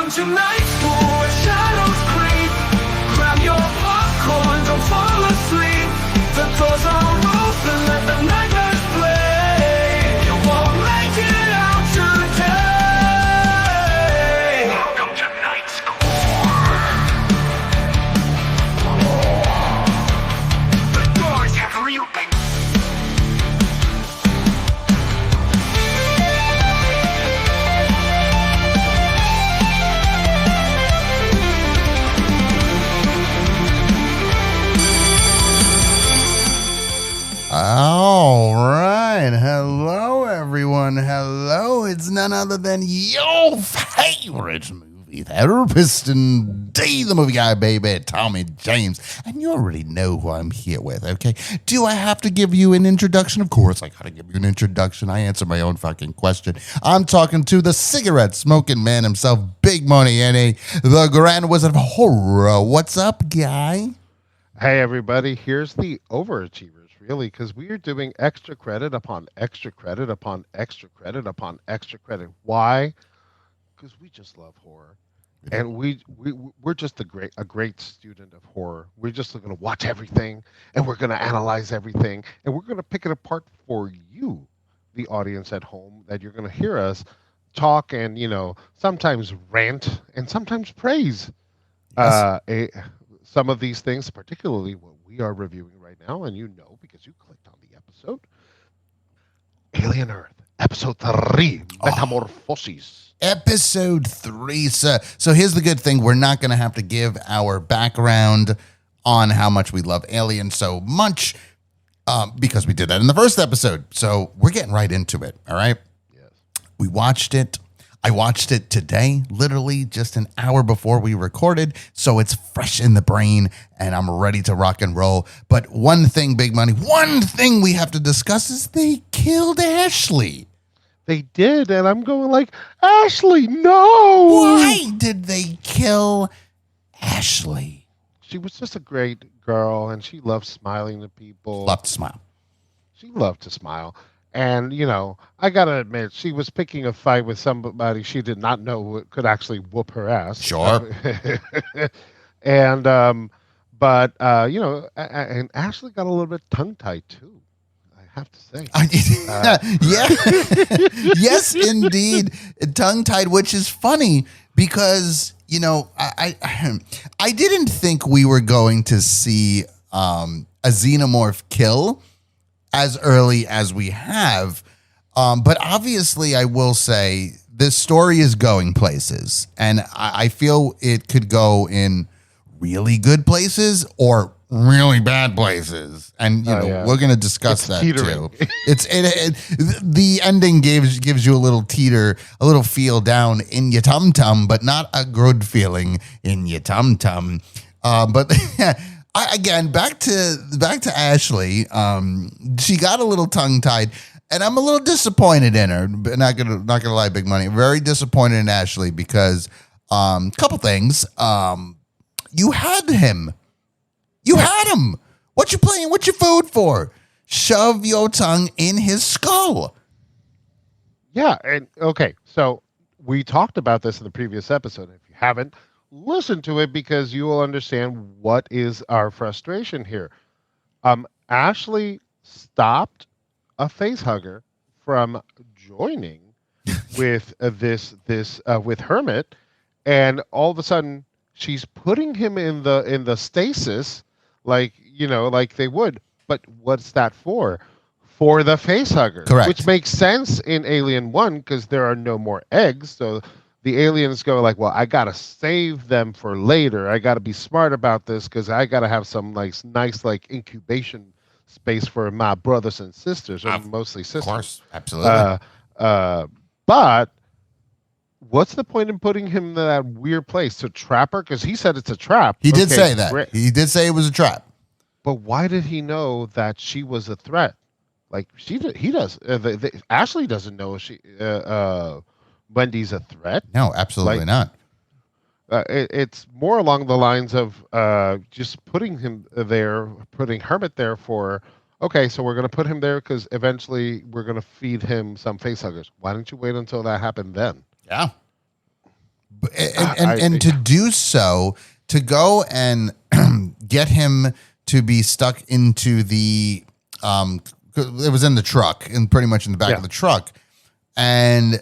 Welcome to night school where shadows creep. Grab your popcorn, don't fall asleep. The doors are open, let the nightmares play. You won't make it out today. Welcome to night school. The doors have reopened. All right. Hello, everyone. Hello. It's none other than your favorite movie therapist and the movie guy, baby, Tommy James. And you already know who I'm here with, okay? Do I have to give you an introduction? Of course, I gotta give you an introduction. I answer my own fucking question. I'm talking to the cigarette-smoking man himself, Big Money N.A., the Grand Wizard of Horror. What's up, guy? Hey, everybody. Here's the overachievers. Really, because we are doing extra credit upon extra credit upon extra credit upon extra credit. Why? Because we just love horror, and we're just a great student of horror. We're just going to watch everything, and we're going to analyze everything, and we're going to pick it apart for you, the audience at home, that you're going to hear us talk and sometimes rant and sometimes praise. Yes. Some of these things, particularly what we are reviewing right now, and because you clicked on the episode, Alien Earth, Episode 3, Metamorphosis. Episode 3. So here's the good thing. We're not going to have to give our background on how much we love Alien so much because we did that in the first episode. So we're getting right into it, all right? Yes. We watched it. I watched it today, literally just an hour before we recorded, so it's fresh in the brain, and I'm ready to rock and roll. But one thing, Big Money, one thing we have to discuss is they killed Ashley. They did, and I'm going like, Ashley, no! Why did they kill Ashley? She was just a great girl, and she loved smiling to people. Loved to smile. She loved to smile. And, I got to admit, she was picking a fight with somebody she did not know could actually whoop her ass. Sure. And, and Ashley got a little bit tongue-tied, too, I have to say. Yeah. Yes, indeed. Tongue-tied, which is funny because, I didn't think we were going to see a xenomorph kill as early as we have. But obviously, I will say this story is going places. And I feel it could go in really good places or really bad places. And, we're going to discuss that teetering. too. The ending gives you a little teeter, a little feel down in your tum-tum, but not a good feeling in your tum-tum. But again, back to Ashley. She got a little tongue-tied, and I'm a little disappointed in her. But not gonna lie, Big Money. Very disappointed in Ashley because couple things. You had him. What you playing with your food for? Shove your tongue in his skull. Yeah, and okay, so we talked about this in the previous episode. If you haven't, listen to it because you will understand what is our frustration here. Ashley stopped a facehugger from joining with with Hermit, and all of a sudden she's putting him in the stasis like they would. But what's that for? For the facehugger. Correct. Which makes sense in Alien 1 because there are no more eggs, so the aliens go like, well, I got to save them for later. I got to be smart about this because I got to have some nice incubation space for my brothers and sisters, or mostly sisters. Of course, absolutely. But what's the point in putting him in that weird place to trap her? Because he said it's a trap. He did say that. Great. He did say it was a trap. But why did he know that she was a threat? Like he does. Ashley doesn't know she. Wendy's a threat. No, absolutely not. It's more along the lines of just putting Hermit there for, okay, so we're going to put him there because eventually we're going to feed him some facehuggers. Why didn't you wait until that happened then? Yeah. And to do so, to go and get him to be stuck into the it was in the truck and pretty much in the back of the truck, and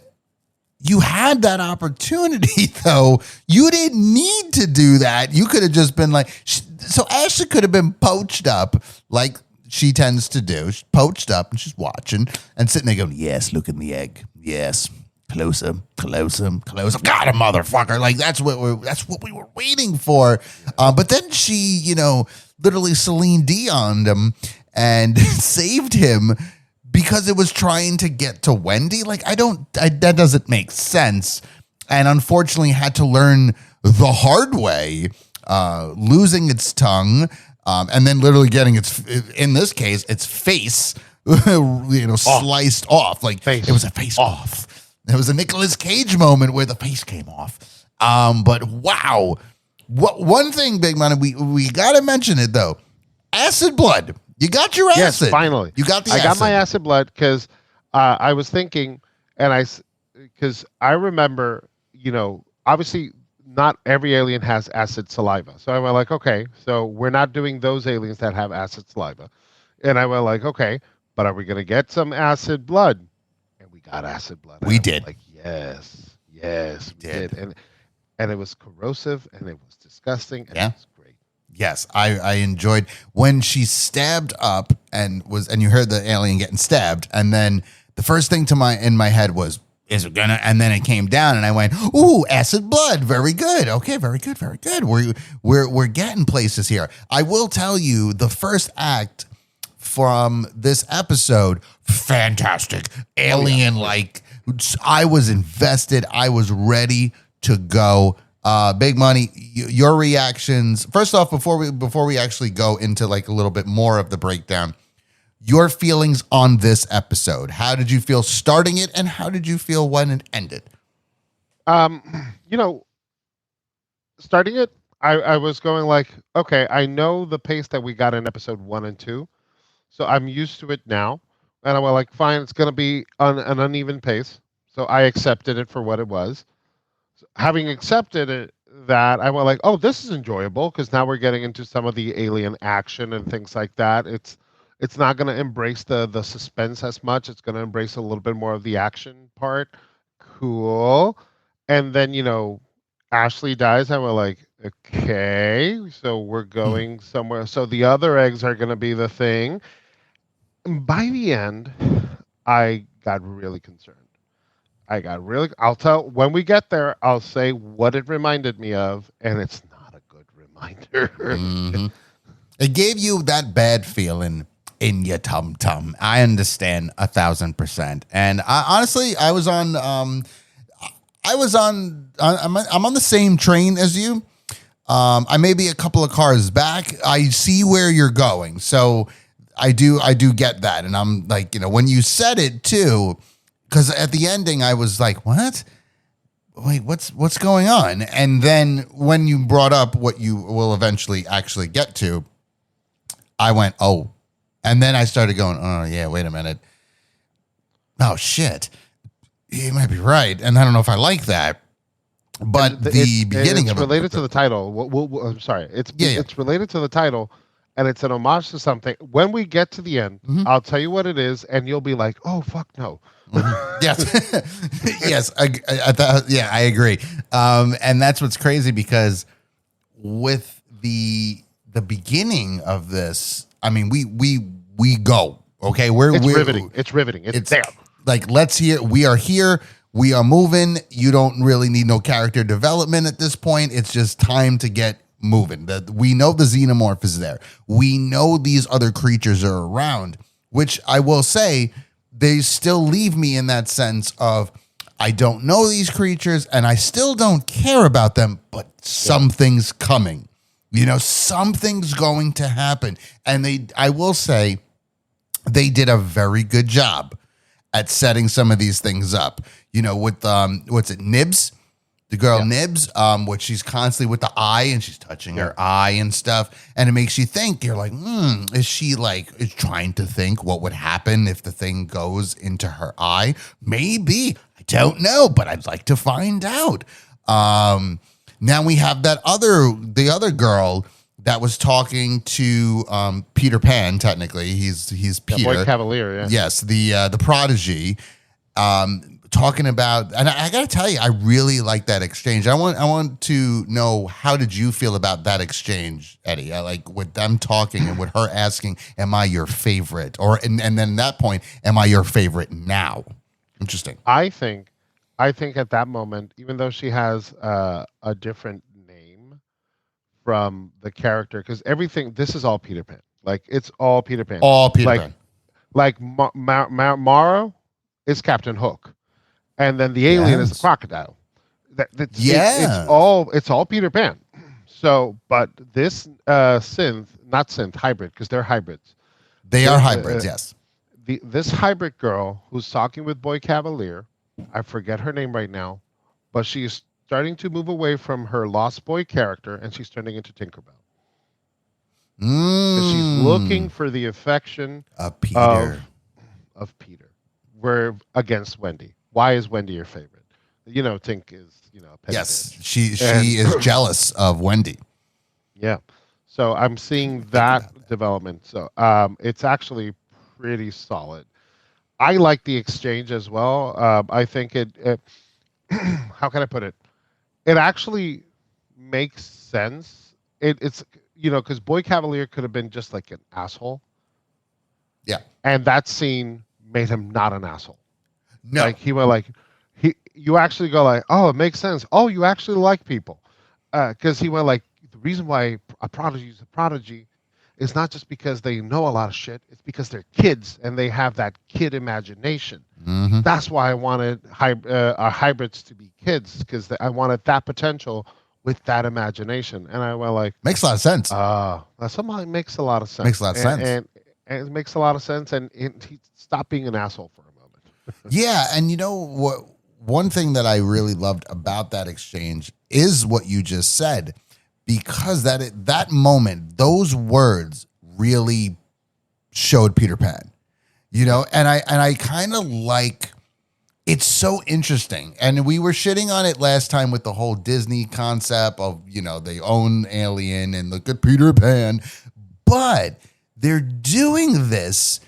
you had that opportunity though. You didn't need to do that. You could have just been like, so Ashley could have been poached up like she tends to do. She's poached up and she's watching and sitting there going, yes, look in the egg. Yes. Closer. Got a motherfucker. Like that's what we were waiting for. But then she, literally Celine Dion'd him and saved him because it was trying to get to Wendy. Like that doesn't make sense. And unfortunately had to learn the hard way, losing its tongue, and then literally getting in this case, its face, sliced off. Like face it was a face off. There was a Nicolas Cage moment where the face came off. But wow. One thing, Big Money, we got to mention it, though. Acid blood. You got your acid. Yes, finally. You got the acid. I got my acid blood because I was thinking, because I remember, obviously not every alien has acid saliva. So I went like, okay, so we're not doing those aliens that have acid saliva. And I went like, okay, but are we going to get some acid blood? Got acid blood. We did. Like, yes, we did. And it was corrosive and it was disgusting and it was great. Yes, I enjoyed when she stabbed up and you heard the alien getting stabbed, and then the first thing in my head was, is it gonna? And then it came down and I went, ooh, acid blood, very good. Okay, very good. We're getting places here. I will tell you, the first act from this episode, fantastic, alien-like. I was invested. I was ready to go. Big Money, your reactions. First off, before we actually go into like a little bit more of the breakdown, your feelings on this episode. How did you feel starting it, and how did you feel when it ended? Starting it, I was going like, okay, I know the pace that we got in episode 1 and 2. So I'm used to it now. And I was like, fine, it's going to be an uneven pace. So I accepted it for what it was. So having accepted it, that I went like, oh, this is enjoyable because now we're getting into some of the alien action and things like that. It's not going to embrace the suspense as much. It's going to embrace a little bit more of the action part. Cool. And then, Ashley dies. I was like, okay, so we're going somewhere. So the other eggs are going to be the thing. By the end, I got really concerned. I'll tell, when we get there, I'll say what it reminded me of, and it's not a good reminder. Mm-hmm. It gave you that bad feeling in your tum-tum. I understand 1,000%. And honestly, I'm on the same train as you. I may be a couple of cars back. I see where you're going. So I do get that. And I'm like, when you said it too, because at the ending I was like, what? Wait, what's going on? And then when you brought up what you will eventually actually get to, I went, oh. And then I started going, oh yeah, wait a minute. Oh shit. You might be right. And I don't know if I like that. But the beginning of it. It's related to the title. I'm sorry. It's related to the title. And it's an homage to something. When we get to the end, I'll tell you what it is, and you'll be like, "Oh fuck no!" Yes, yes, I agree. And that's what's crazy because with the beginning of this, I mean, we go okay. It's riveting. It's riveting. It's there. Like we are here. We are moving. You don't really need no character development at this point. It's just time to get moving. We know the Xenomorph is there. We know these other creatures are around, which I will say, they still leave me in that sense of, I don't know these creatures and I still don't care about them, but something's coming. Something's going to happen. And I will say, they did a very good job at setting some of these things up. With what's it, Nibs? The girl Nibs, which she's constantly with the eye and she's touching her eye and stuff. And it makes you think, you're like, is she is trying to think what would happen if the thing goes into her eye? Maybe. I don't know, but I'd like to find out. Now we have the other girl that was talking to Peter Pan. Technically, he's Peter. Boy Cavalier, yeah. Yes, the prodigy. Talking about, and I got to tell you, I really like that exchange. I want to know, how did you feel about that exchange, Eddie? Like with them talking and with her asking, "Am I your favorite?" And then at that point, "Am I your favorite now?" Interesting. I think at that moment, even though she has a different name from the character, because this is all Peter Pan. Like, it's all Peter Pan. All Peter Pan. Like Morrow is Captain Hook, and then the alien is the crocodile. It's all Peter Pan. So, but this not synth, hybrid, because they're hybrids. They are hybrids, yes. This hybrid girl who's talking with Boy Cavalier, I forget her name right now, but she's starting to move away from her Lost Boy character, and she's turning into Tinkerbell. She's looking for the affection of Peter. Of Peter. We're against Wendy. Why is Wendy your favorite? Tink is, a petty yes, bitch. she is jealous of Wendy. Yeah. So I'm seeing that development. So it's actually pretty solid. I like the exchange as well. I think it how can I put it? It actually makes sense. It's because Boy Cavalier could have been just like an asshole. Yeah. And that scene made him not an asshole. No. Like he went like you actually go like, oh, it makes sense. Oh, you actually like people. Because he went like, the reason why a prodigy is a prodigy is not just because they know a lot of shit. It's because they're kids and they have that kid imagination. Mm-hmm. That's why I wanted our hybrids to be kids, because I wanted that potential with that imagination. And I went like, makes a lot of sense. Somehow makes a lot of sense. Makes a lot of sense. And it makes a lot of sense. And he stopped being an asshole for a moment. Yeah. And you know what? One thing that I really loved about that exchange is what you just said. Because that moment, those words really showed Peter Pan, and I kind of like, it's so interesting. And we were shitting on it last time with the whole Disney concept of, they own Alien and look at Peter Pan, but they're doing this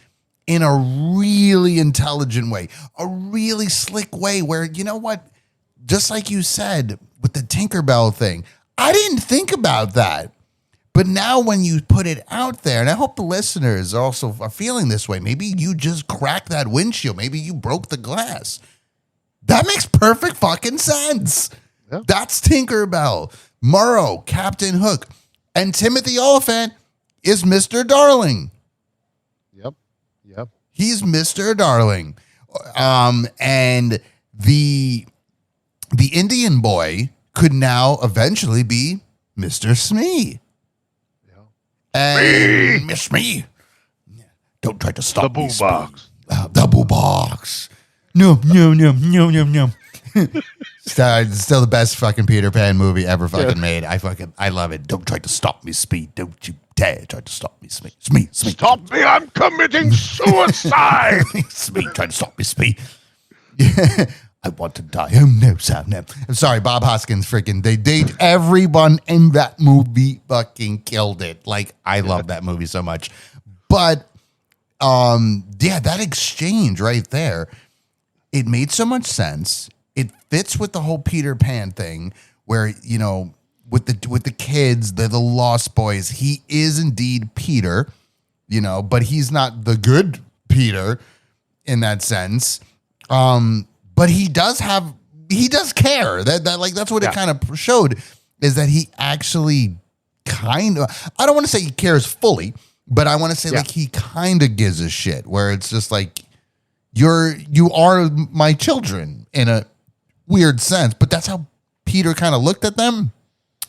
in a really intelligent way, a really slick way where, you know what, just like you said with the Tinkerbell thing, I didn't think about that. But now when you put it out there, and I hope the listeners also are feeling this way, maybe you just cracked that windshield, maybe you broke the glass. That makes perfect fucking sense. Yeah. That's Tinkerbell, Morrow, Captain Hook, and Timothy Olyphant is Mr. Darling. Yep. He's Mr. Darling. And the Indian boy could now eventually be Mr. Smee. Yeah. And Miss Smee, don't try to stop The me. boo box. The boo box. No. Still the best fucking Peter Pan movie ever fucking made. I love it. Don't try to stop me, Smee. Don't you dare try to stop me, Smee. Smee. Stop me, I'm committing suicide. Smee, try to stop me, Smee. I want to die. Oh no, Sam, no. I'm sorry, Bob Hoskins freaking everyone in that movie fucking killed it. Like, I love that movie so much. But that exchange right there, it made so much sense. It fits with the whole Peter Pan thing where, with the kids, they're the Lost Boys. He is indeed Peter, but he's not the good Peter in that sense. But he does care. That's what it kind of showed, is that he actually kind of, I don't want to say he cares fully, but I want to say like he kind of gives a shit, where it's just like, you are my children in a weird sense, but that's how Peter kind of looked at them.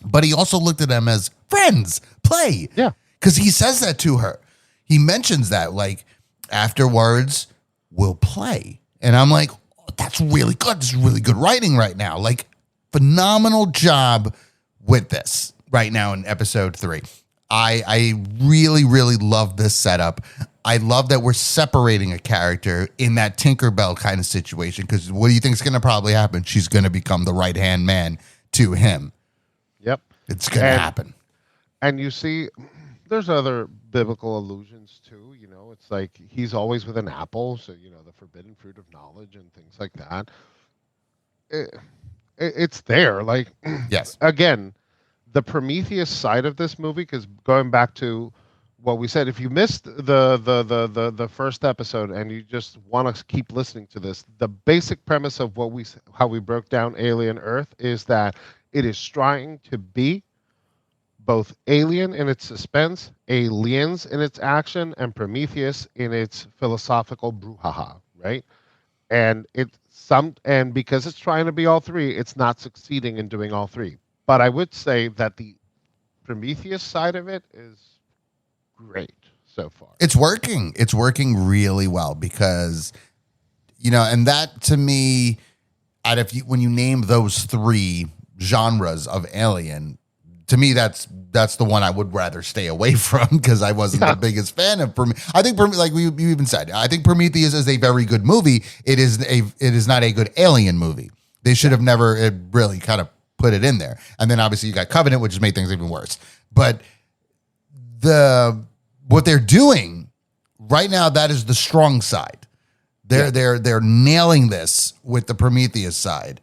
But he also looked at them as friends, play. Yeah. Because he says that to her. He mentions that, like, afterwards, we'll play. And I'm like, that's really good. This is really good writing right now. Like, phenomenal job with this right now in episode 3. I really, really love this setup. I love that we're separating a character in that Tinkerbell kind of situation, because what do you think is going to probably happen? She's going to become the right-hand man to him. Yep. It's going to happen. And you see, there's other biblical allusions too. You know, it's like he's always with an apple, so you know the forbidden fruit of knowledge and things like that. It's there. Like, Yes. Again, the Prometheus side of this movie, because going back to what we said, if you missed the first episode and you just want to keep listening to this, the basic premise of how we broke down Alien Earth is that it is trying to be both Alien in its suspense, Aliens in its action, and Prometheus in its philosophical brouhaha, right? And because it's trying to be all three, it's not succeeding in doing all three. But I would say that the Prometheus side of it is great so far. It's working. It's working really well because, you know, and that to me, when you name those three genres of Alien, to me, that's the one I would rather stay away from because I wasn't the biggest fan of Prometheus. I think, like you even said, I think Prometheus is a very good movie. It is not a good Alien movie. They should have never really kind of put it in there. And then obviously you got Covenant, which has made things even worse. But what they're doing right now, that is the strong side. They're nailing this with the Prometheus side,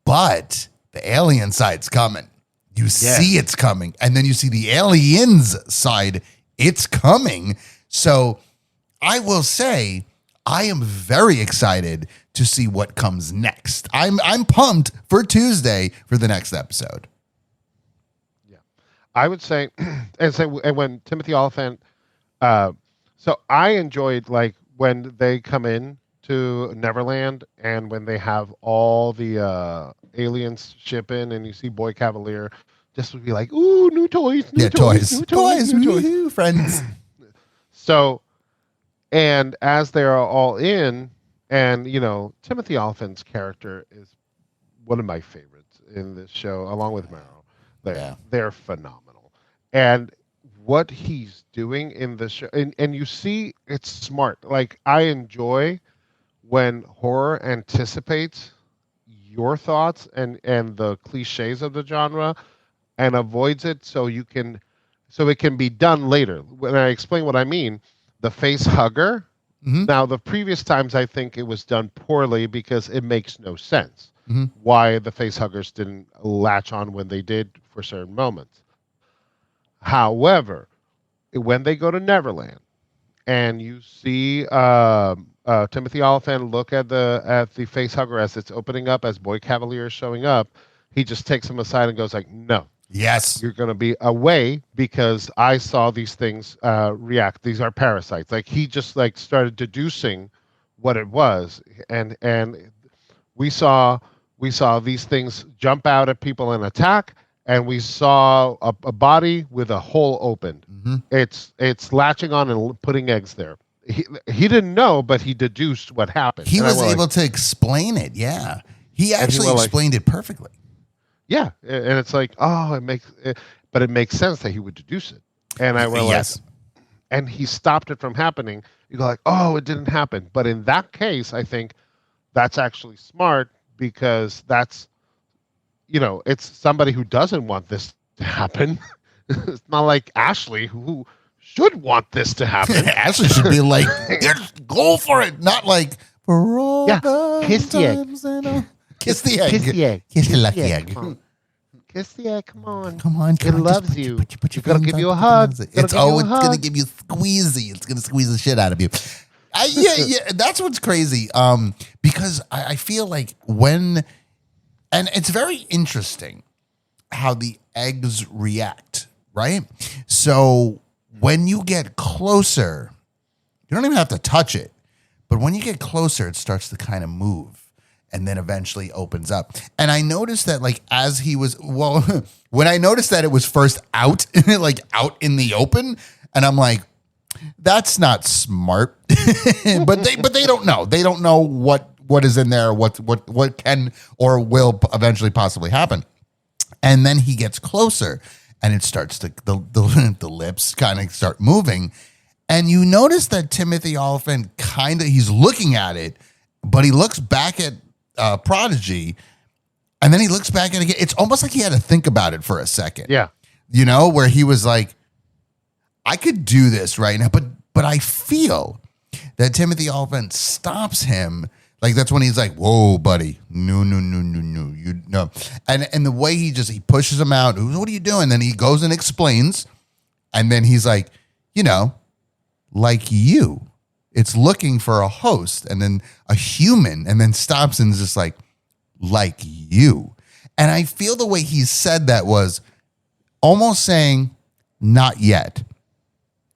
but the Alien side's coming. You see it's coming. And then you see the Aliens side, it's coming. So I will say I am very excited to see what comes next. I'm pumped for Tuesday for the next episode. Yeah. I would say, and when Timothy Olyphant, so I enjoyed like when they come in to Neverland and when they have all the aliens ship in and you see Boy Cavalier, just would be like, ooh, new toys, Toys, friends. So, and as they're all in, and you know, Timothy Olyphant's character is one of my favorites in this show, along with Marrow. They're phenomenal, and what he's doing in the show, and you see, it's smart. Like I enjoy when horror anticipates your thoughts and the cliches of the genre and avoids it so it can be done later. When I explain what I mean, the face hugger. Mm-hmm. Now, the previous times I think it was done poorly because it makes no sense why the face huggers didn't latch on when they did for certain moments. However, when they go to Neverland and you see Timothy Olyphant look at the face hugger as it's opening up, as Boy Cavalier is showing up, he just takes him aside and goes like, no. Yes. You're going to be away because I saw these things react. These are parasites. Like he just like started deducing what it was. And we saw these things jump out at people and attack. And we saw a body with a hole opened. Mm-hmm. It's latching on and putting eggs there. He didn't know, but he deduced what happened. He was able to explain it. Yeah. He actually explained it perfectly. Yeah, and it's like, oh, it makes sense that he would deduce it. And I went like, and he stopped it from happening. You go like, oh, it didn't happen. But in that case, I think that's actually smart because that's, you know, it's somebody who doesn't want this to happen. It's not like Ashley who should want this to happen. Ashley should be like, go for it, not like for all kiss the egg. Kiss the egg. Kiss the egg. Kiss the lucky egg. Kiss the egg. Come on. Come on. It loves you. It's going to give you a hug. It's going to give you squeezy. It's going to squeeze the shit out of you. That's what's crazy. Because I feel like and it's very interesting how the eggs react, right? So when you get closer, you don't even have to touch it. But when you get closer, it starts to kind of move. And then eventually opens up. And I noticed that like as he was, when I noticed that it was first out, like out in the open, and I'm like, that's not smart. but they don't know. They don't know what is in there, what can or will eventually possibly happen. And then he gets closer and it starts to, the lips kind of start moving. And you notice that Timothy Olyphant he's looking at it, but he looks back at Prodigy, And then he looks back at it again. It's almost like he had to think about it for a second. Yeah. You know, where he was like, I could do this right now, but I feel that Timothy Olyphant stops him. Like, that's when he's like, whoa, buddy. No. You know. And the way he pushes him out. What are you doing? Then he goes and explains. And then he's like, you know, like you. It's looking for a host and then a human, and then stops and is just like you. And I feel the way he said that was almost saying, not yet.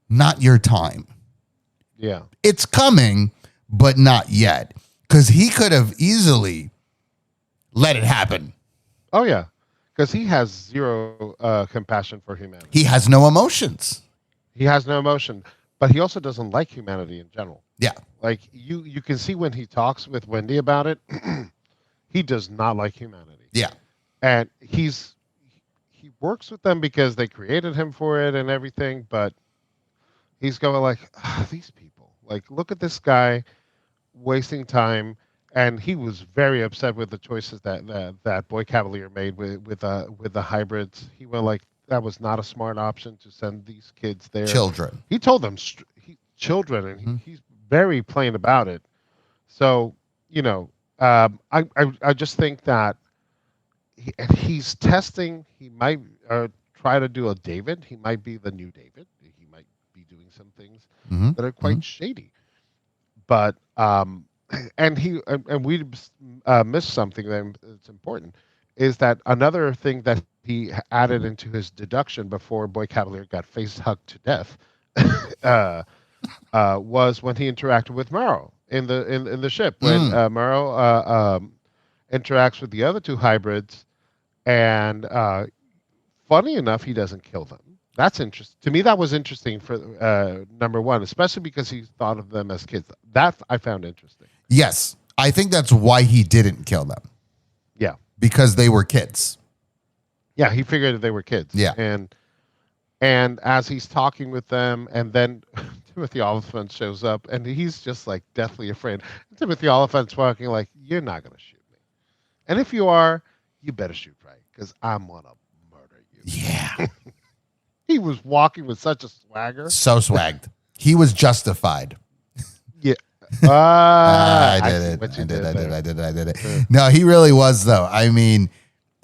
Not your time. Yeah. It's coming, but not yet. Because he could have easily let it happen. Oh, yeah. Because he has zero compassion for humanity. He has no emotions. He has no emotion, but he also doesn't like humanity in general. Yeah. Like you can see when he talks with Wendy about it, he does not like humanity. Yeah. And he works with them because they created him for it and everything, but he's going like, these people, like, look at this guy wasting time. And he was very upset with the choices that Boy Cavalier made with the hybrids. He went like, that was not a smart option to send these kids there. Children. He told them children, and he's very plain about it. So, you know, I just think that he's testing. He might try to do a David. He might be the new David. He might be doing some things that are quite shady. But and we missed something that's important, is that another thing that he added into his deduction before Boy Cavalier got face hugged to death was when he interacted with Morrow in the ship. When Morrow interacts with the other two hybrids, and funny enough, he doesn't kill them. That's interesting. To me, that was interesting for number one, especially because he thought of them as kids. That I found interesting. Yes. I think that's why he didn't kill them. Yeah. Because they were kids. Yeah, he figured that they were kids. Yeah. And as he's talking with them, and then Timothy Olyphant shows up, and he's just like deathly afraid. And Timothy Olyphant's walking like, you're not going to shoot me. And if you are, you better shoot right, because I'm going to murder you. Yeah. He was walking with such a swagger. So swagged. He was justified. Yeah. I did it. No, he really was, though. I mean,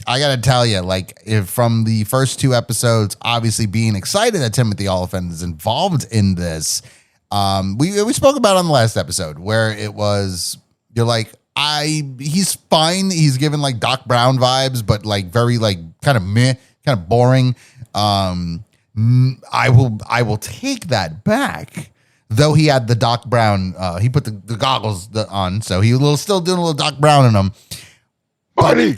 I got to tell you, like, from the first two episodes, obviously being excited that Timothy Olyphant is involved in this, we spoke about it on the last episode where it was, you're like, he's fine. He's given like Doc Brown vibes, but like very like kind of meh, kind of boring. I will take that back. Though he had the Doc Brown, he put the goggles on, so he was still doing a little Doc Brown in him. Buddy!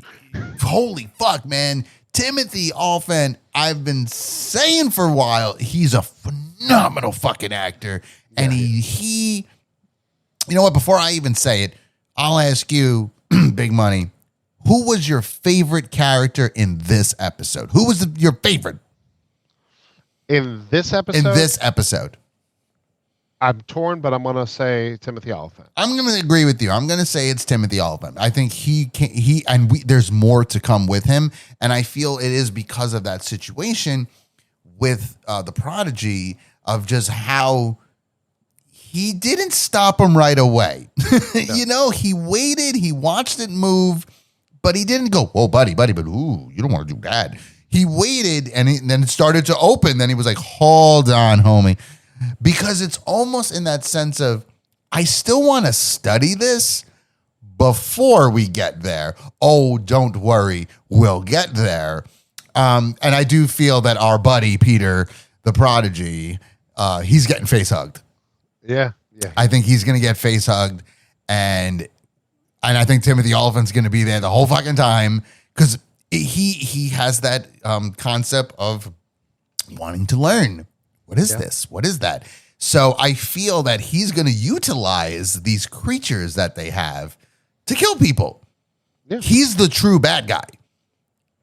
Holy fuck, man. Timothy Olyphant, I've been saying for a while, he's a phenomenal fucking actor. Yeah, and he, you know what, before I even say it, I'll ask you, Big Money, who was your favorite character in this episode? Who was your favorite? In this episode? In this episode. I'm torn, but I'm going to say Timothy Olyphant. I'm going to agree with you. I'm going to say it's Timothy Olyphant. I think there's more to come with him. And I feel it is because of that situation with the Prodigy of just how he didn't stop him right away. No. You know, he waited, he watched it move, but he didn't go, whoa, buddy, but ooh, you don't want to do that. He waited and then it started to open. Then he was like, hold on, homie. Because it's almost in that sense of, I still want to study this before we get there. Oh, don't worry, we'll get there. And I do feel that our buddy, Peter, the Prodigy, he's getting face hugged. Yeah. I think he's going to get face hugged. And I think Timothy Olyphant's going to be there the whole fucking time because he has that concept of wanting to learn. What is this? What is that? So I feel that he's going to utilize these creatures that they have to kill people. Yeah. He's the true bad guy.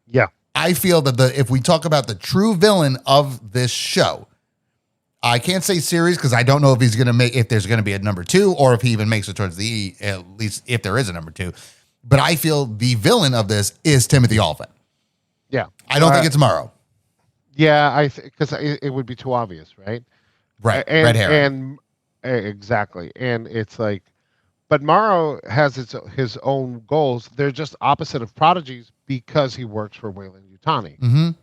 Yeah. I feel that if we talk about the true villain of this show, I can't say series because I don't know if there's going to be a number 2 or if he even makes it towards at least if there is a number 2. But I feel the villain of this is Timothy Olyphant. Yeah. I don't think it's Morrow. Yeah, because it would be too obvious, right? Right. And, Red herring. And exactly. And it's like, but Morrow has his own goals. They're just opposite of Prodigy's because he works for Weyland-Yutani,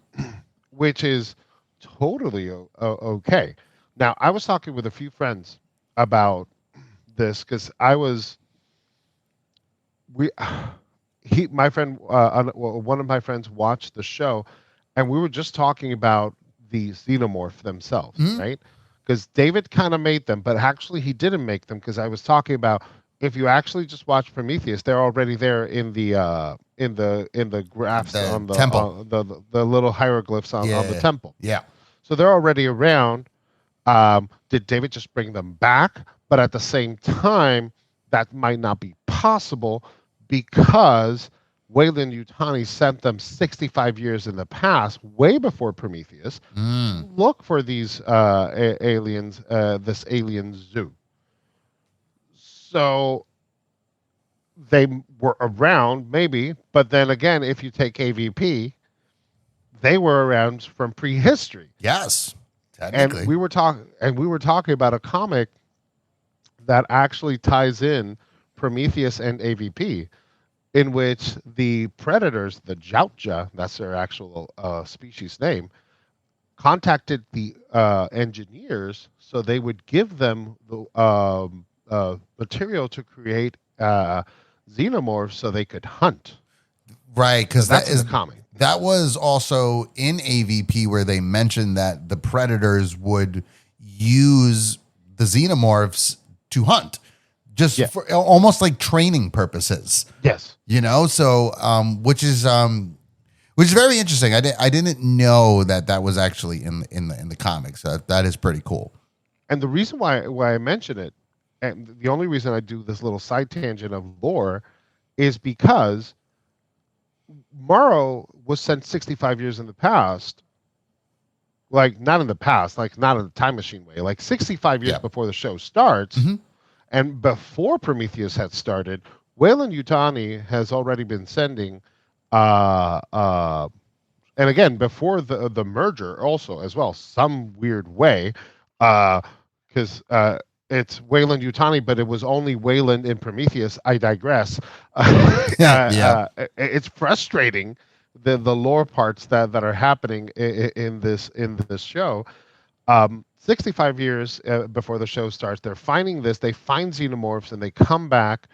which is totally okay. Now, I was talking with a few friends about this because my friend, one of my friends watched the show, and we were just talking about the xenomorph themselves, right? Because David kind of made them, but actually he didn't make them because I was talking about if you actually just watch Prometheus, they're already there in the graphs The on the temple. The little hieroglyphs on the temple. Yeah. So they're already around. Did David just bring them back? But at the same time, that might not be possible because Weyland-Yutani sent them 65 years in the past, way before Prometheus, to look for these aliens, this alien zoo. So they were around, maybe, but then again, if you take AVP, they were around from prehistory. Yes, technically. And we were talking about a comic that actually ties in Prometheus and AVP, in which the predators, the Joutja, that's their actual species name, contacted the engineers so they would give them the material to create xenomorphs so they could hunt. Right, because that's in the comic. That was also in AVP where they mentioned that the predators would use the xenomorphs to hunt, just for almost like training purposes. Yes, so which is very interesting. I didn't know that was actually in the comics. So that is pretty cool. And the reason why I mention it, and the only reason I do this little side tangent of lore, is because Morrow was sent 65 years in the past. Like, not in the past, like not in the time machine way, like 65 years before the show starts. And before Prometheus had started, Weyland-Yutani has already been sending, and again, before the merger also as well, some weird way, because it's Weyland-Yutani, but it was only Weyland in Prometheus. I digress. It's frustrating the lore parts that are happening in this show. 65 years before the show starts, they're finding this. They find xenomorphs and they come back,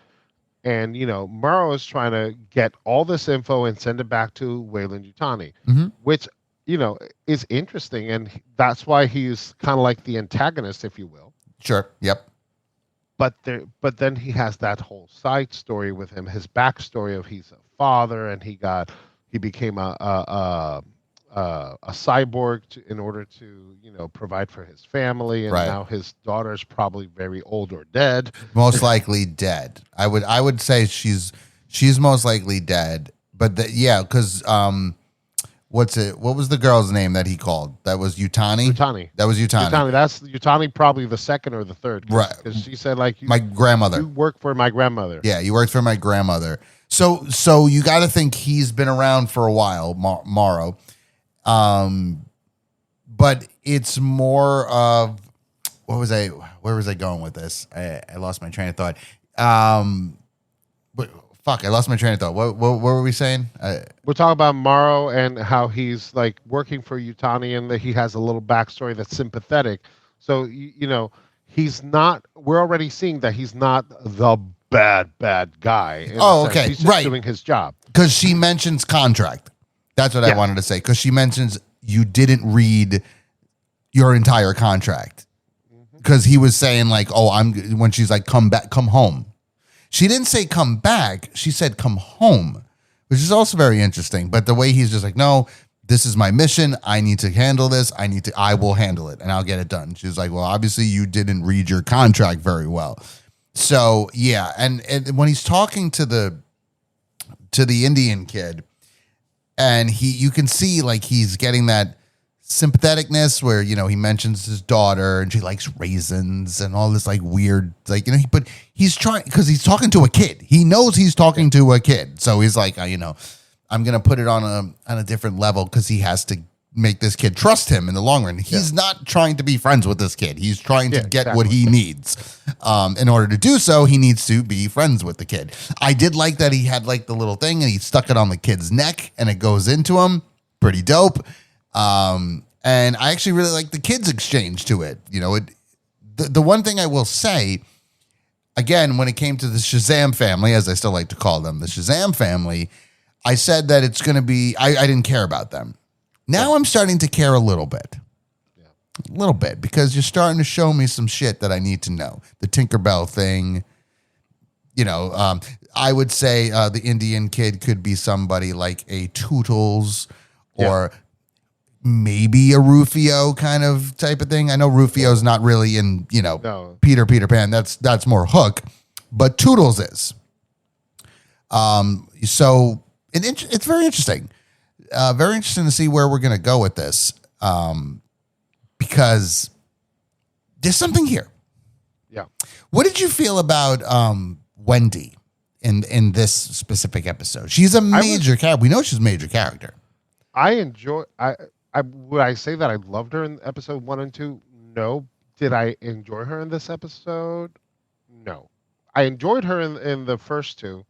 and Morrow is trying to get all this info and send it back to Weyland-Yutani, which is interesting, and that's why he's kind of like the antagonist, if you will. Sure. Yep. But then he has that whole side story with him, his backstory of he's a father and he became a cyborg in order to provide for his family, and now his daughter's probably very old or dead. Most likely dead. I would say she's most likely dead. But because what was the girl's name that he called? That was Yutani? That was Yutani. That's Yutani, probably the second or the third. Right. Because she said, like, my grandmother. You work for my grandmother. Yeah, you worked for my grandmother. So you got to think he's been around for a while, Morrow. But it's more of, where was I going with this? I lost my train of thought. But fuck, I lost my train of thought. What were we saying? We're talking about Morrow and how he's like working for Yutani, and that he has a little backstory that's sympathetic. So he's not. We're already seeing that he's not the bad guy. Oh, okay, he's just doing his job. Because she mentions contract. That's what I wanted to say. Because she mentions you didn't read your entire contract. Because he was saying like, when she's like, come back, come home. She didn't say come back. She said come home, which is also very interesting. But the way he's just like, no, this is my mission. I need to handle this. I will handle it and I'll get it done. She's like, well, obviously you didn't read your contract very well. So yeah. And when he's talking to the Indian kid, and you can see like he's getting that sympatheticness where, he mentions his daughter and she likes raisins and all this like weird, like, but he's trying, because he's talking to a kid. He knows he's talking to a kid. So he's like, I'm going to put it on a different level because he has to make this kid trust him in the long run. He's not trying to be friends with this kid. He's trying to get what he needs. In order to do so, he needs to be friends with the kid. I did like that he had like the little thing and he stuck it on the kid's neck and it goes into him. Pretty dope. And I actually really like the kids' exchange to it. The one thing I will say, again, when it came to the Shazam family, as I still like to call them, the Shazam family, I said that it's going to be, I didn't care about them. Now I'm starting to care a little bit. A little bit, because you're starting to show me some shit that I need to know. The Tinkerbell thing, I would say the Indian kid could be somebody like a Tootles or maybe a Rufio kind of type of thing. I know Rufio's not really in, Peter Pan. That's more Hook, but Tootles is. So it's very interesting. Very interesting to see where we're going to go with this, because there's something here. Yeah. What did you feel about Wendy in this specific episode? She's a major character. We know she's a major character. Would I say that I loved her in episode 1 and 2? No. Did I enjoy her in this episode? No. I enjoyed her in the first 2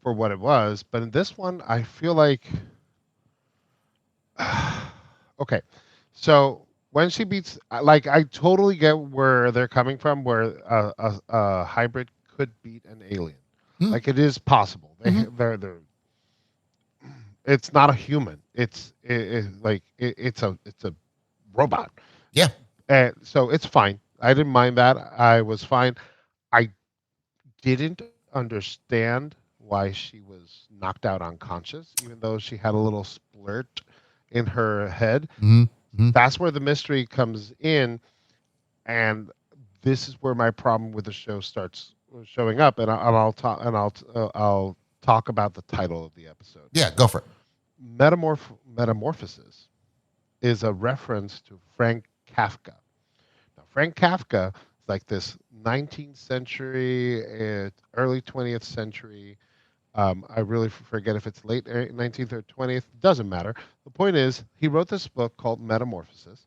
for what it was, but in this one, I feel like. Okay, so when she beats, like, I totally get where they're coming from, where a hybrid could beat an alien. Like, it is possible. They're it's not a human. It's a robot. Yeah. And so it's fine. I didn't mind that. I was fine. I didn't understand why she was knocked out unconscious, even though she had a little splurt in her head. That's where the mystery comes in, and this is where my problem with the show starts showing up. And I'll talk about the title of the episode. Yeah, go for it. Metamorphosis is a reference to Frank Kafka. Now, Frank Kafka is like this 19th century, early 20th century. I really forget if it's late 19th or 20th. Doesn't matter. The point is, he wrote this book called Metamorphosis.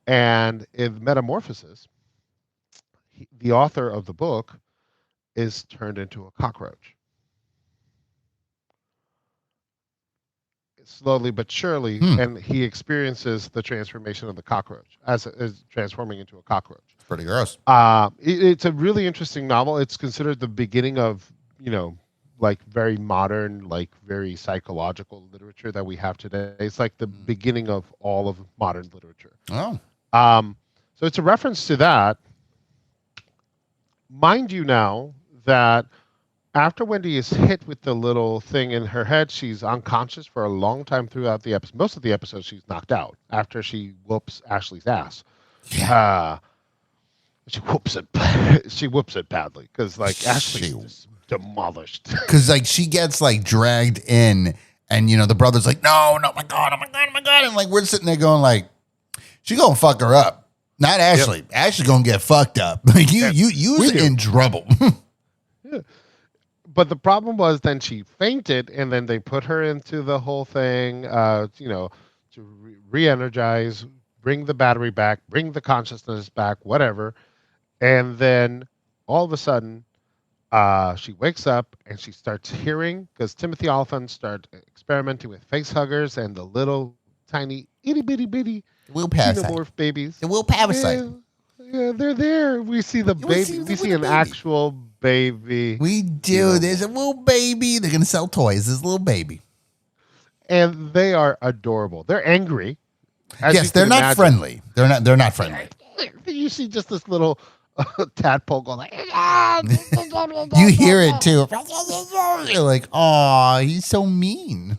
And in Metamorphosis, the author of the book is turned into a cockroach. Slowly but surely, and he experiences the transformation of the cockroach as transforming into a cockroach. Pretty gross. It's a really interesting novel. It's considered the beginning of, like very modern, like very psychological literature that we have today. It's like the beginning of all of modern literature. Oh. So it's a reference to that. Mind you now that after Wendy is hit with the little thing in her head, she's unconscious for a long time throughout the episode. Most of the episode, she's knocked out after she whoops Ashley's ass. Yeah. She whoops it badly because like Ashley's just demolished. Because like she gets like dragged in, and the brother's like, no, my God, and like we're sitting there going like, she gonna fuck her up, not Ashley. Yep. Ashley gonna get fucked up. Like you's in trouble. Yeah. But the problem was then she fainted, and then they put her into the whole thing, to re-energize, bring the battery back, bring the consciousness back, whatever. And then all of a sudden, she wakes up and she starts hearing, because Timothy Olyphant started experimenting with facehuggers and the little tiny itty bitty bitty xenomorph babies. The will parasite. Yeah, they're there. We see the baby. We see an actual baby. We do. There's a little baby. They're gonna sell toys. This little baby, and they are adorable. They're angry. Yes, they're not friendly. They're not friendly. You see just this little tadpole going like. You hear it too. You're like, oh, he's so mean.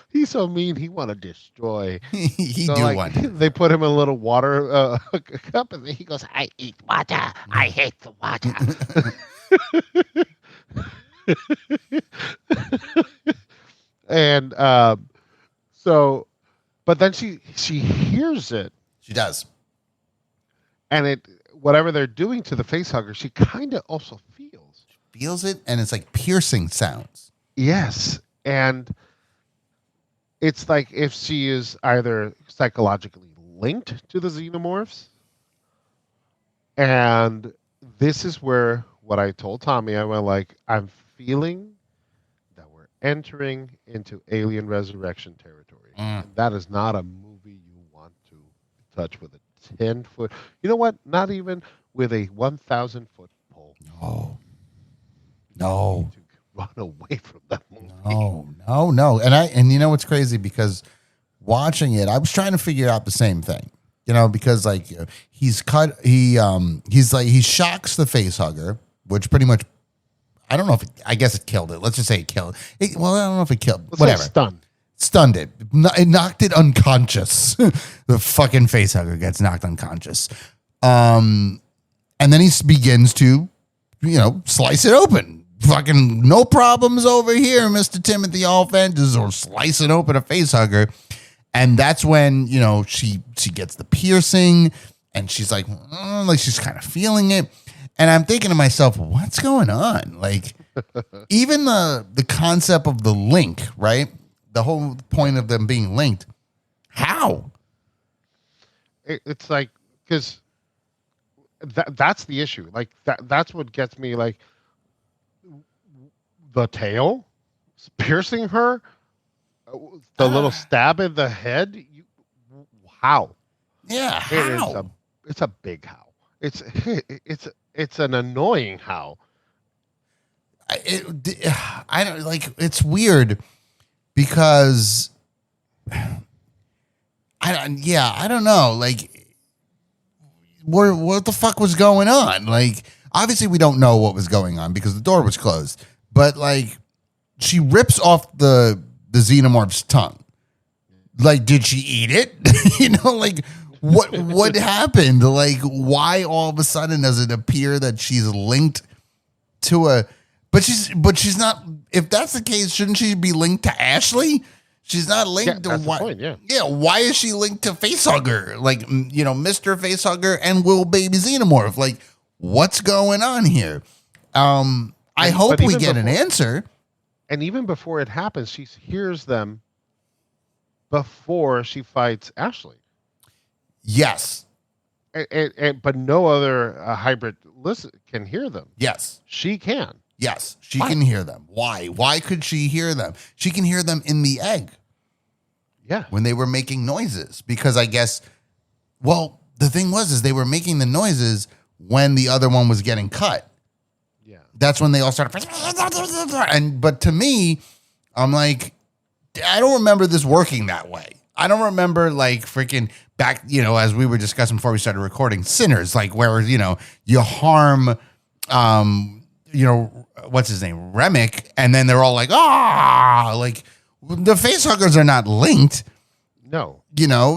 He's so mean. He want to destroy. He do want. They put him in a little water cup, and he goes, "I eat water. I hate the water." And so But then she hears it, She does. and it whatever they're doing to the facehugger, she kind of also feels. Feels it, and it's like piercing sounds. Yes, and it's like if she is either psychologically linked to the xenomorphs, and this is where what I told Tommy, I went like, I'm feeling that we're entering into alien resurrection territory. And that is not a movie you want to touch with a 10-foot. You know what? Not even with a 1,000-foot pole. No. To run away from that movie. No. And you know what's crazy, because watching it, I was trying to figure out the same thing. You know, because like he shocks the facehugger, which pretty much, I don't know if I guess it killed it. Let's just say it killed it. Well, I don't know if it killed. Let's whatever. say Stunned it. It knocked it unconscious. The fucking facehugger gets knocked unconscious. And then he begins to, slice it open. Fucking no problems over here, Mr. Timothy Olyphant. Just slicing open a facehugger. And that's when, she gets the piercing, and she's like she's kind of feeling it. And I'm thinking to myself, what's going on? Like, even the concept of the link, right? The whole point of them being linked. How? It's like, because that's the issue. Like, that's what gets me, like, the tail piercing her. The little stab in the head. How? Yeah, how? It's a big how. It's an annoying how. I don't like. It's weird because I don't know. Like, what the fuck was going on? Like, obviously we don't know what was going on because the door was closed. But like, she rips off the xenomorph's tongue. Like, did she eat it? Like, what happened? Like, why all of a sudden does it appear that she's linked to a? But she's not. If that's the case, shouldn't she be linked to Ashley? She's not linked to what? Point, yeah. Yeah. Why is she linked to Facehugger? Like, Mr. Facehugger and Will Baby Xenomorph. Like, what's going on here? I hope we get an answer. And even before it happens, she hears them before she fights Ashley. Yes. But no other hybrid can hear them. Yes. She can. Yes, she can hear them. Why? Why could she hear them? She can hear them in the egg. Yeah. When they were making noises. Because I guess, well, the thing is they were making the noises when the other one was getting cut. Yeah. That's when they all started. But to me, I'm like, I don't remember this working that way. I don't remember like freaking back, as we were discussing before we started recording, Sinners, like where, you harm, what's his name? Remick. And then they're all like, like the facehuggers are not linked. No.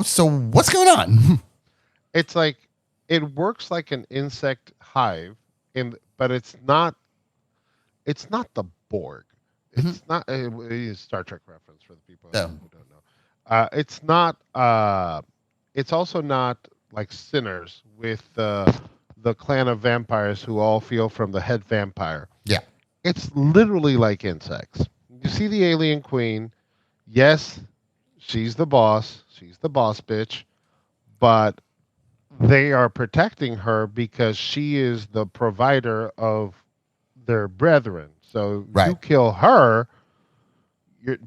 So what's going on? It's like, it works like an insect hive, but it's not the Borg. It's not a Star Trek reference for the people who don't know. It's not. It's also not like Sinners with the clan of vampires who all feel from the head vampire. Yeah, it's literally like insects. You see the alien queen. Yes, she's the boss. She's the boss bitch, but they are protecting her because she is the provider of their brethren. So you kill her,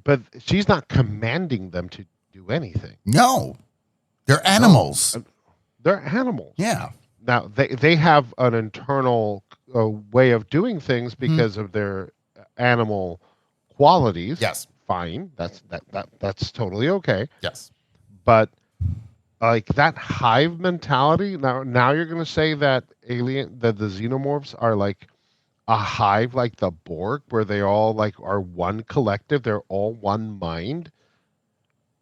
but she's not commanding them to do anything. No, they're animals. No, they're animals. Yeah. Now they have an internal way of doing things because of their animal qualities. Yes. Fine. That's totally okay. Yes. But like that hive mentality. Now you're going to say that the xenomorphs are like a hive, like the Borg, where they all like are one collective. They're all one mind.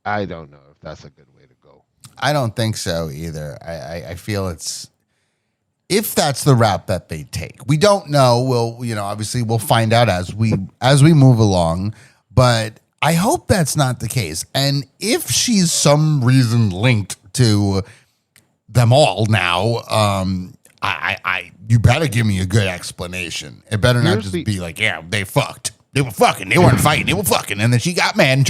I don't know if that's a good way to go. I don't think so either. I feel if that's the route that they take. We don't know. We'll, obviously we'll find out as we move along. But I hope that's not the case. And if she's some reason linked to them all now, you better give me a good explanation. It better not just be like, yeah, they fucked. They were fucking. They weren't fighting. They were fucking. And then she got mad and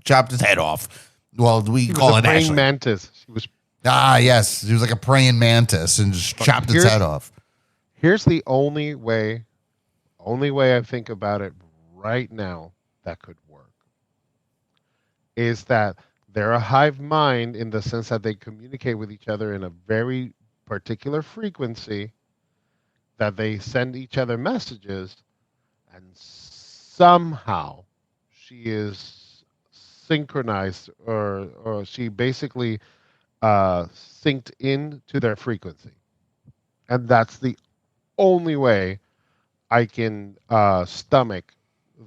chopped his head off. Well, we call it Ashley. Mantis. She was. Yes. She was like a praying mantis and just chopped its head off. Here's the only way I think about it right now that could work is that they're a hive mind in the sense that they communicate with each other in a very particular frequency, that they send each other messages, and somehow she is synchronized or she basically synced into their frequency. And that's the only way I can stomach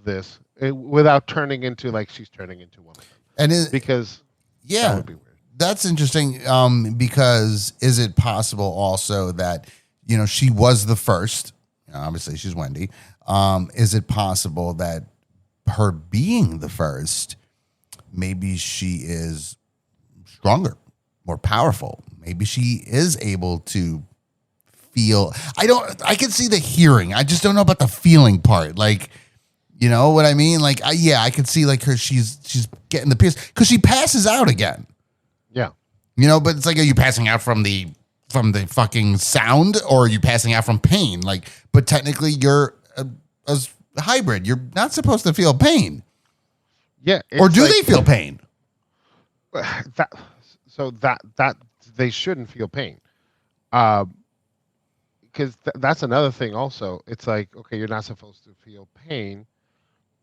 this without turning into like she's turning into one of them. And because that would be weird. That's interesting. Because is it possible also that, you know, she was the first, obviously she's Wendy. Is it possible that her being the first, maybe she is stronger, more powerful. Maybe she is able to feel. I can see the hearing. I just don't know about the feeling part. Like, you know what I mean? Like, I could see like her. She's getting the pierce because she passes out again. Yeah. You know, but it's like, are you passing out from the fucking sound, or are you passing out from pain? Like, but technically you're a hybrid. You're not supposed to feel pain. Yeah. Or do they feel pain? That they shouldn't feel pain. Because that's another thing also. It's like, okay, you're not supposed to feel pain,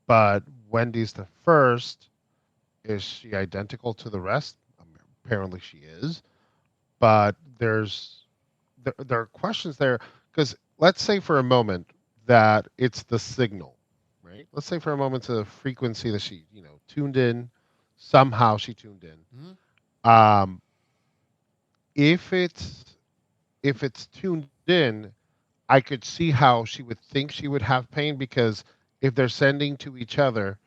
but Wendy's the first. Is she identical to the rest? Apparently she is. But there are questions there, because let's say for a moment that it's the signal, right? Let's say for a moment it's a frequency that she, tuned in. Somehow she tuned in. Mm-hmm. If it's tuned in, I could see how she would think she would have pain, because if they're sending to each other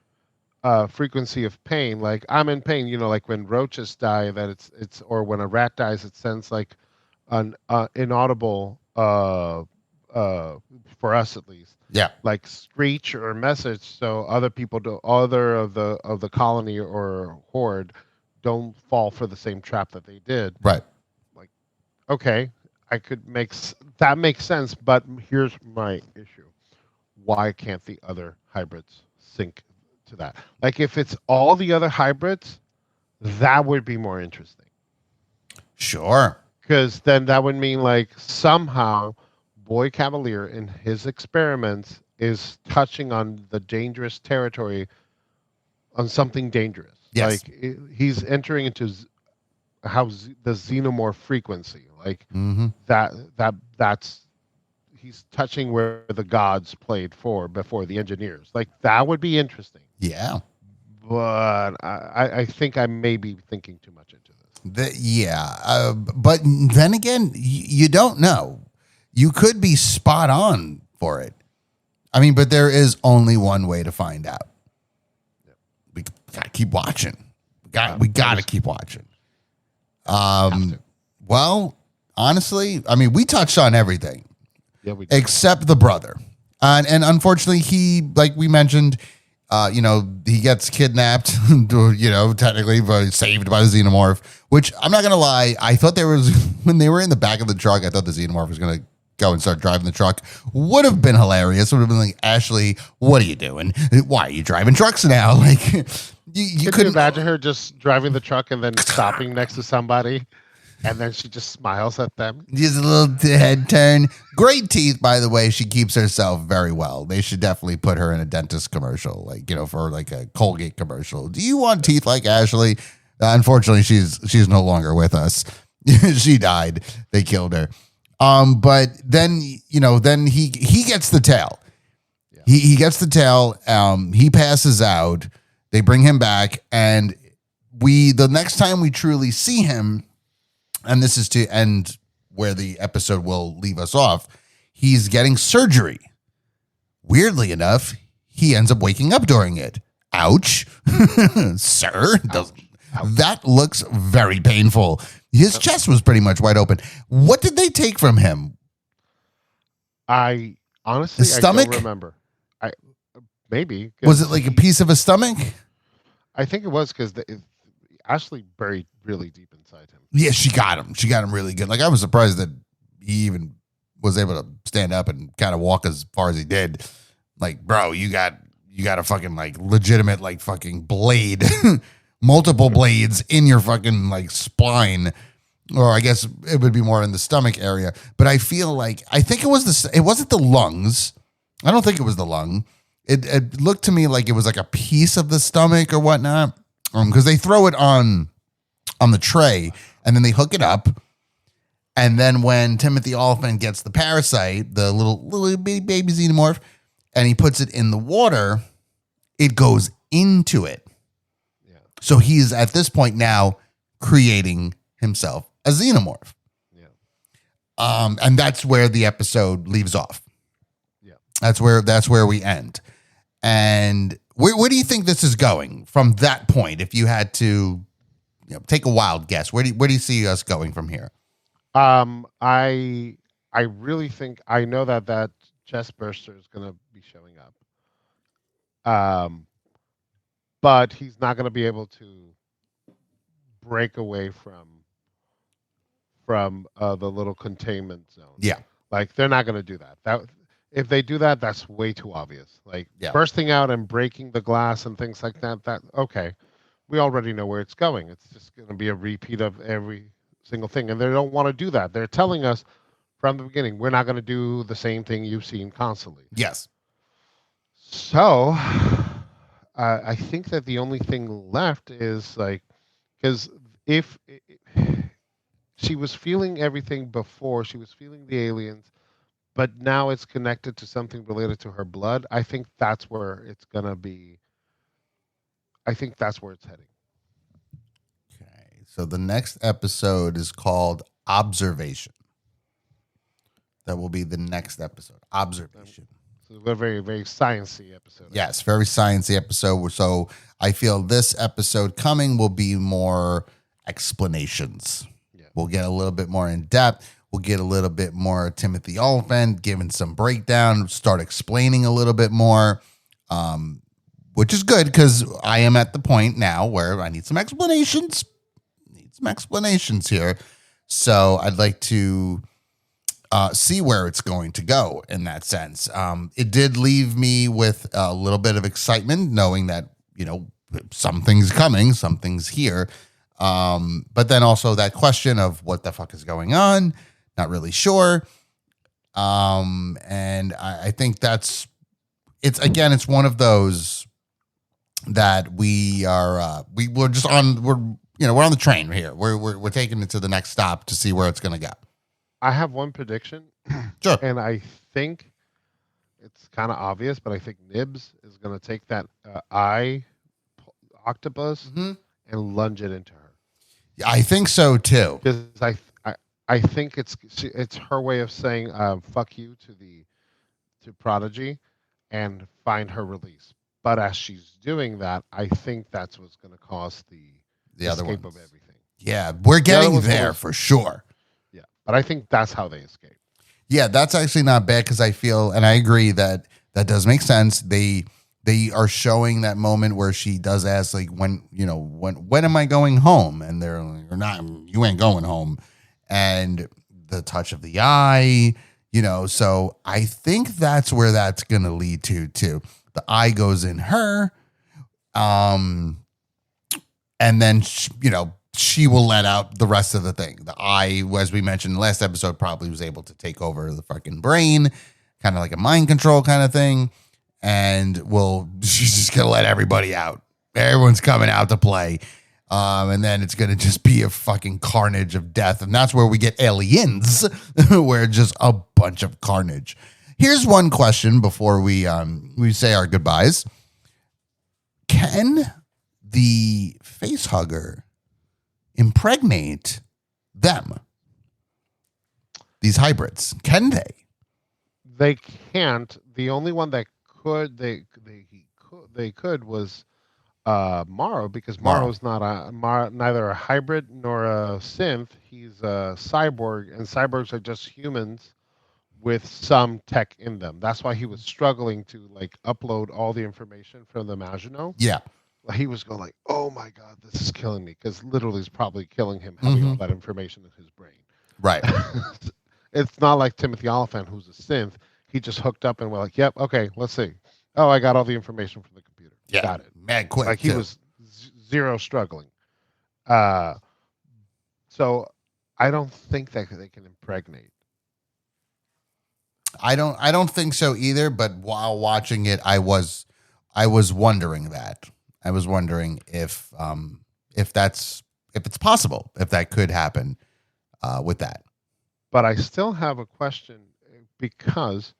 frequency of pain, like I'm in pain, like when roaches die, that it's or when a rat dies, it sends like an inaudible for us at least, like screech or message, so other people other of the colony or horde don't fall for the same trap that they did. Right. Like, okay, I could that makes sense, but here's my issue. Why can't the other hybrids sync to that? Like, if it's all the other hybrids, that would be more interesting. Sure. Because then that would mean like somehow Boy Cavalier in his experiments is touching on the dangerous territory, on something dangerous. Yes. Like he's entering into the xenomorph frequency. Like that's he's touching where the gods played before the engineers. Like that would be interesting. Yeah. But I think I may be thinking too much into this. But then again, you don't know. You could be spot on for it. I mean, but there is only one way to find out. Yep. We gotta keep watching. We gotta keep watching. Well, honestly, I mean, we touched on everything. Yeah, we did. Except the brother. And unfortunately, he, like we mentioned, he gets kidnapped, technically, but saved by the xenomorph, which I'm not going to lie. I thought when they were in the back of the truck, I thought the xenomorph was going to go and start driving the truck. Would have been hilarious. Would have been like, Ashley, what are you doing? Why are you driving trucks now? Like, you couldn't imagine her just driving the truck and then stopping next to somebody. And then she just smiles at them. Just a little head turn. Great teeth, by the way. She keeps herself very well. They should definitely put her in a dentist commercial, for like a Colgate commercial. Do you want teeth like Ashley? Unfortunately, she's no longer with us. She died. They killed her. But then he gets the tail. Yeah. He gets the tail. He passes out. They bring him back, and the next time we truly see him. And this is to end where the episode will leave us off. He's getting surgery. Weirdly enough, he ends up waking up during it. Ouch, sir. That looks very painful. His chest was pretty much wide open. What did they take from him? I honestly, His stomach? I don't remember. Maybe. Was it like a piece of a stomach? I think it was because Ashley buried really deep inside him. Yeah, she got him. She got him really good. Like, I was surprised that he even was able to stand up and kind of walk as far as he did. Like, bro, you got a fucking like legitimate like fucking blade, multiple blades in your fucking like spine, or I guess it would be more in the stomach area. But I feel like I think it wasn't the lungs. I don't think it was the lung. It looked to me like it was like a piece of the stomach or whatnot, because they throw it on the tray and then they hook it up. And then when Timothy Olyphant gets the parasite, the little baby xenomorph, and he puts it in the water, it goes into it. Yeah. So he's at this point now creating himself a xenomorph. Yeah. And that's where the episode leaves off. Yeah. That's where we end. And where do you think this is going from that point? If you had to take a wild guess, where do you see us going from here? I really think I know that chest burster is going to be showing up. But he's not going to be able to break away from the little containment zone. Yeah. Like, they're not going to do that. If they do that, that's way too obvious. Like, bursting out and breaking the glass and things like that, okay. We already know where it's going. It's just going to be a repeat of every single thing. And they don't want to do that. They're telling us from the beginning, we're not going to do the same thing you've seen constantly. Yes. So I think that the only thing left is like, because if she was feeling everything before, she was feeling the aliens, but now it's connected to something related to her blood, I think that's where it's going to be. I think that's where it's heading. Okay. So the next episode is called Observation. That will be the next episode. Observation. So a very, very sciencey episode. Yes, very sciencey episode. So I feel this episode coming will be more explanations. Yeah. We'll get a little bit more in depth. We'll get a little bit more Timothy Olyphant giving some breakdown, start explaining a little bit more, which is good because I am at the point now where I need some explanations. Here. So I'd like to see where it's going to go in that sense. It did leave me with a little bit of excitement knowing that, something's coming, something's here. But then also that question of what the fuck is going on, not really sure. And I think it's one of those that we're on the train here. We're taking it to the next stop to see where it's going to go. I have one prediction. Sure. And I think it's kind of obvious, but I think Nibs is going to take that eye octopus and lunge it into her. I think so too. Because I think it's her way of saying fuck you to Prodigy and find her release. But as she's doing that, I think that's what's going to cause the other escape ones. of everything. Yeah, we're getting there for sure. Yeah, but I think that's how they escape. Yeah, that's actually not bad because I feel, and I agree that does make sense. They are showing that moment where she does ask, like, when am I going home? And they're like, "You're not. You ain't going home." And the touch of the eye, So I think that's where that's going to lead to too. The eye goes in her, and then she will let out the rest of the thing. The eye, as we mentioned in the last episode, probably was able to take over the fucking brain, kind of like a mind control kind of thing. And she's just going to let everybody out. Everyone's coming out to play. And then it's going to just be a fucking carnage of death. And that's where we get Aliens, where just a bunch of carnage. Here's one question before we say our goodbyes. Can the facehugger impregnate them? These hybrids, can they? They can't. The only one that could they could was Morrow, because Morrow. Morrow's not neither a hybrid nor a synth. He's a cyborg, and cyborgs are just humans with some tech in them. That's why he was struggling to like upload all the information from the Maginot. Yeah. He was going like, "Oh my god, this is killing me," because literally it's probably killing him having all that information in his brain. Right. It's not like Timothy Olyphant, who's a synth. He just hooked up and went like, "Yep, okay, let's see. Oh, I got all the information from the computer. Yeah. Got it." Mad quick. Like he too. was zero struggling. So I don't think that they can impregnate. I don't think so either, but while watching it, I was wondering that. I was wondering if it's possible, if that could happen with that. But I still have a question because,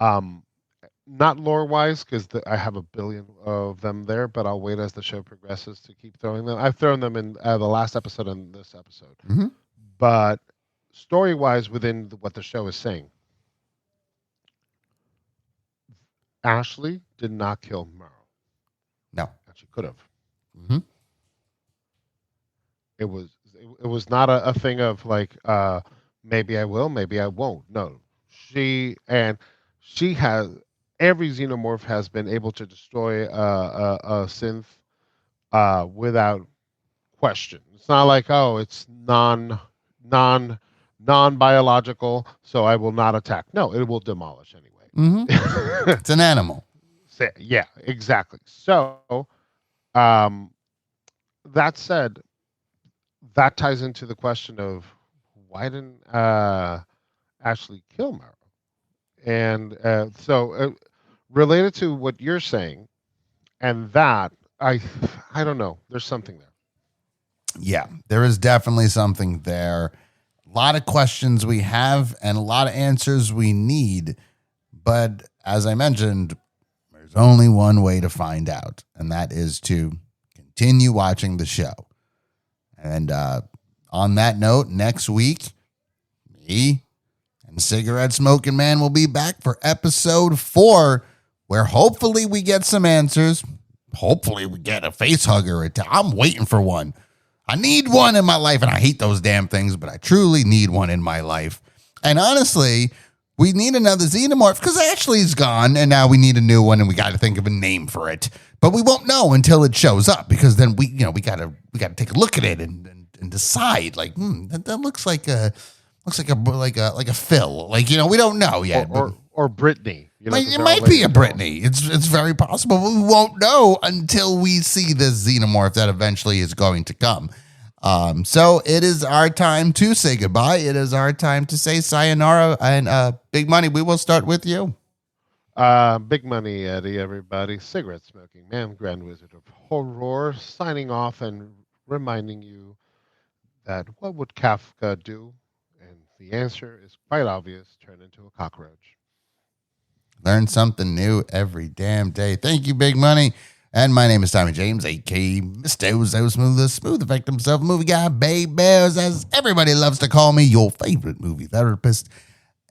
not lore wise, because I have a billion of them there, but I'll wait as the show progresses to keep throwing them. I've thrown them in the last episode and this episode. Mhm. But story wise, within what the show is saying, Ashley did not kill Morrow. No. And she could have. Mhm. It was not a thing of like maybe I will, maybe I won't. No, she has every xenomorph has been able to destroy a synth without question. It's not like, oh, it's non biological, so I will not attack. No, it will demolish anyway. It's an animal. Yeah, exactly. So that said, that ties into the question of why didn't Ashley kill Morrow? And so related to what you're saying, and that I don't know. There's something there. Yeah, there is definitely something there. A lot of questions we have and a lot of answers we need. But as I mentioned, there's only one way to find out, and that is to continue watching the show. And on that note, next week, me and Cigarette Smoking Man will be back for episode 4, where hopefully we get some answers. Hopefully we get a facehugger. I'm waiting for one. I need one in my life, and I hate those damn things, but I truly need one in my life. And honestly, we need another xenomorph because Ashley's gone, and now we need a new one, and we got to think of a name for it. But we won't know until it shows up, because then we gotta take a look at it and decide. Like, that looks like a Phil. Like, we don't know yet. Or Brittany. It might be a Brittany. It's very possible. We won't know until we see this xenomorph that eventually is going to come. So it is our time to say goodbye. It is our time to say sayonara. And Big Money, we will start with you. Big Money, Eddie, everybody. Cigarette Smoking Man, Grand Wizard of Horror, signing off and reminding you that what would Kafka do? And the answer is quite obvious: turn into a cockroach. Learn something new every damn day. Thank you, Big Money. And my name is Tommy James, a.k.a. Mr. Ozo Smooth, the smooth effect himself, movie guy, babies, as everybody loves to call me, your favorite movie therapist.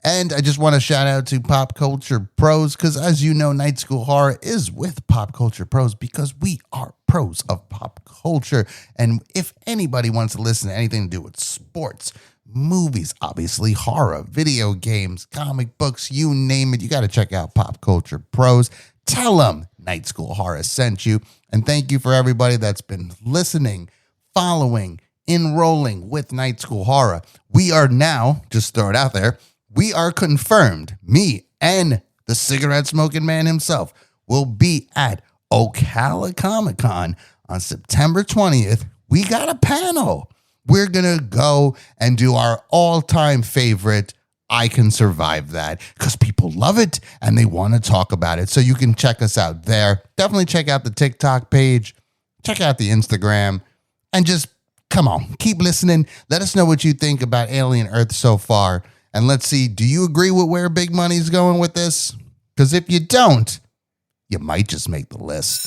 And I just want to shout out to Pop Culture Pros, because as you know, Night School Horror is with Pop Culture Pros, because we are pros of pop culture. And if anybody wants to listen to anything to do with sports, movies, obviously horror, video games, comic books, you name it, you got to check out Pop Culture Pros. Tell them Night School Horror sent you. And thank you for everybody that's been listening, following, enrolling with Night School Horror. We are now, just throw it out there, we are confirmed, me and the Cigarette Smoking Man himself will be at Ocala Comic Con on September 20th. We got a panel. We're going to go and do our all-time favorite, I Can Survive That, because people love it and they want to talk about it. So you can check us out there. Definitely check out the TikTok page. Check out the Instagram. And just, come on, keep listening. Let us know what you think about Alien Earth so far. And let's see, do you agree with where Big Money's going with this? Because if you don't, you might just make the list.